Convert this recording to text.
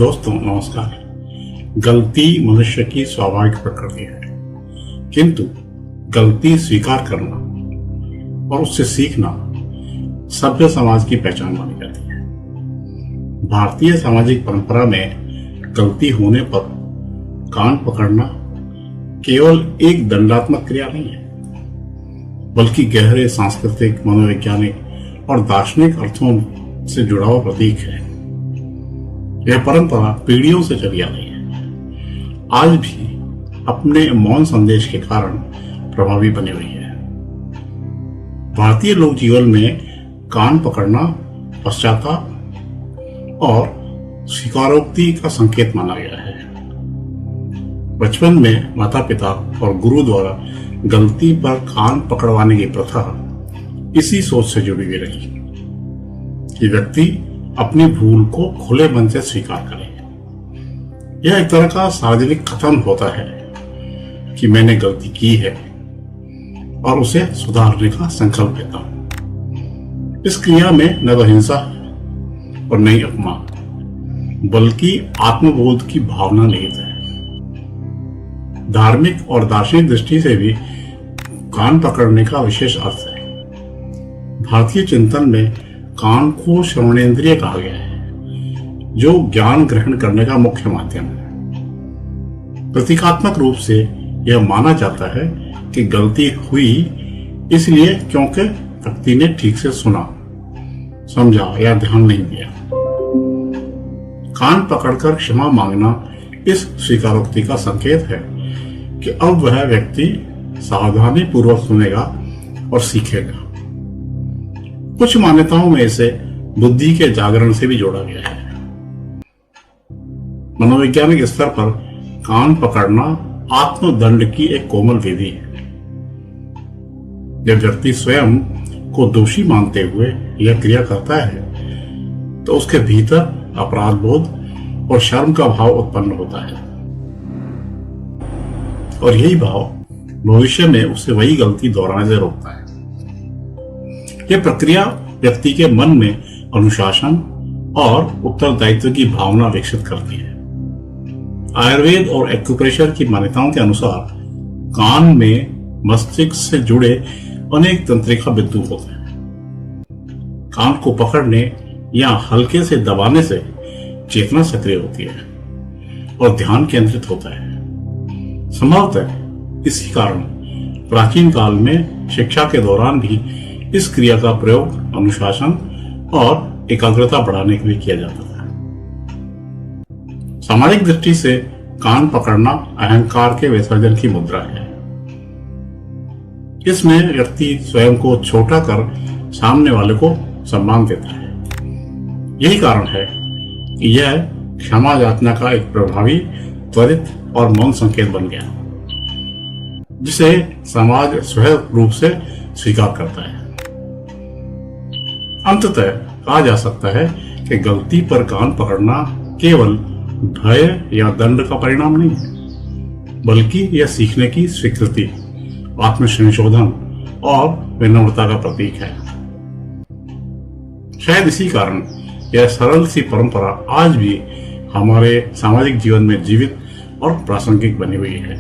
दोस्तों नमस्कार। गलती मनुष्य की स्वाभाविक प्रकृति है, किंतु गलती स्वीकार करना और उससे सीखना सभ्य समाज की पहचान मानी जाती है। भारतीय सामाजिक परंपरा में गलती होने पर कान पकड़ना केवल एक दंडात्मक क्रिया नहीं है, बल्कि गहरे सांस्कृतिक, मनोवैज्ञानिक और दार्शनिक अर्थों से जुड़ा हुआ प्रतीक है। यह परंपरा पीढ़ियों से चली आ रही है, आज भी अपने मौन संदेश के कारण प्रभावी बनी हुई है। भारतीय लोक जीवन में कान पकड़ना पश्चाताप और स्वीकारोक्ति का संकेत माना गया है। बचपन में माता पिता और गुरु द्वारा गलती पर कान पकड़वाने की प्रथा इसी सोच से जुड़ी हुई रही कि व्यक्ति अपनी भूल को खुले मन से स्वीकार करे। यह एक तरह का सार्वजनिक कथन होता है कि मैंने गलती की है और उसे सुधारने का संकल्प लेता हूं। इस क्रिया में न तो हिंसा और न ही अपमान, बल्कि आत्मबोध की भावना निहित है। धार्मिक और दार्शनिक दृष्टि से भी कान पकड़ने का विशेष अर्थ है। भारतीय चिंतन में कान को श्रवणेंद्रिय कहा गया है, जो ज्ञान ग्रहण करने का मुख्य माध्यम है। प्रतीकात्मक रूप से यह माना जाता है कि गलती हुई इसलिए क्योंकि व्यक्ति ने ठीक से सुना, समझा या ध्यान नहीं दिया। कान पकड़कर क्षमा मांगना इस स्वीकारोक्ति का संकेत है कि अब वह व्यक्ति सावधानी पूर्वक सुनेगा और सीखेगा। कुछ मान्यताओं में इसे बुद्धि के जागरण से भी जोड़ा गया है। मनोवैज्ञानिक स्तर पर कान पकड़ना आत्मदंड की एक कोमल विधि है। जब व्यक्ति स्वयं को दोषी मानते हुए यह क्रिया करता है तो उसके भीतर अपराध बोध और शर्म का भाव उत्पन्न होता है, और यही भाव भविष्य में उसे वही गलती दोहराने से रोकता है। यह प्रक्रिया व्यक्ति के मन में अनुशासन और उत्तरदायित्व की भावना विकसित करती है। आयुर्वेद और एक्यूप्रेशर की मान्यताओं के अनुसार कान में मस्तिष्क से जुड़े अनेक तंत्रिका बिंदु होते हैं। कान को पकड़ने या हल्के से दबाने से चेतना सक्रिय होती है और ध्यान केंद्रित होता है। संभवतः इसी कारण प्राचीन काल में शिक्षा के दौरान भी इस क्रिया का प्रयोग अनुशासन और एकाग्रता बढ़ाने के लिए किया जाता था। सामाजिक दृष्टि से कान पकड़ना अहंकार के विसर्जन की मुद्रा है। इसमें व्यक्ति स्वयं को छोटा कर सामने वाले को सम्मान देता है। यही कारण है कि यह क्षमा याचना का एक प्रभावी, त्वरित और मौन संकेत बन गया, जिसे समाज स्वयं रूप से स्वीकार करता है। अंततः कहा जा सकता है कि गलती पर कान पकड़ना केवल भय या दंड का परिणाम नहीं है, बल्कि यह सीखने की स्वीकृति, आत्मसंशोधन और विनम्रता का प्रतीक है। शायद इसी कारण यह सरल सी परंपरा आज भी हमारे सामाजिक जीवन में जीवित और प्रासंगिक बनी हुई है।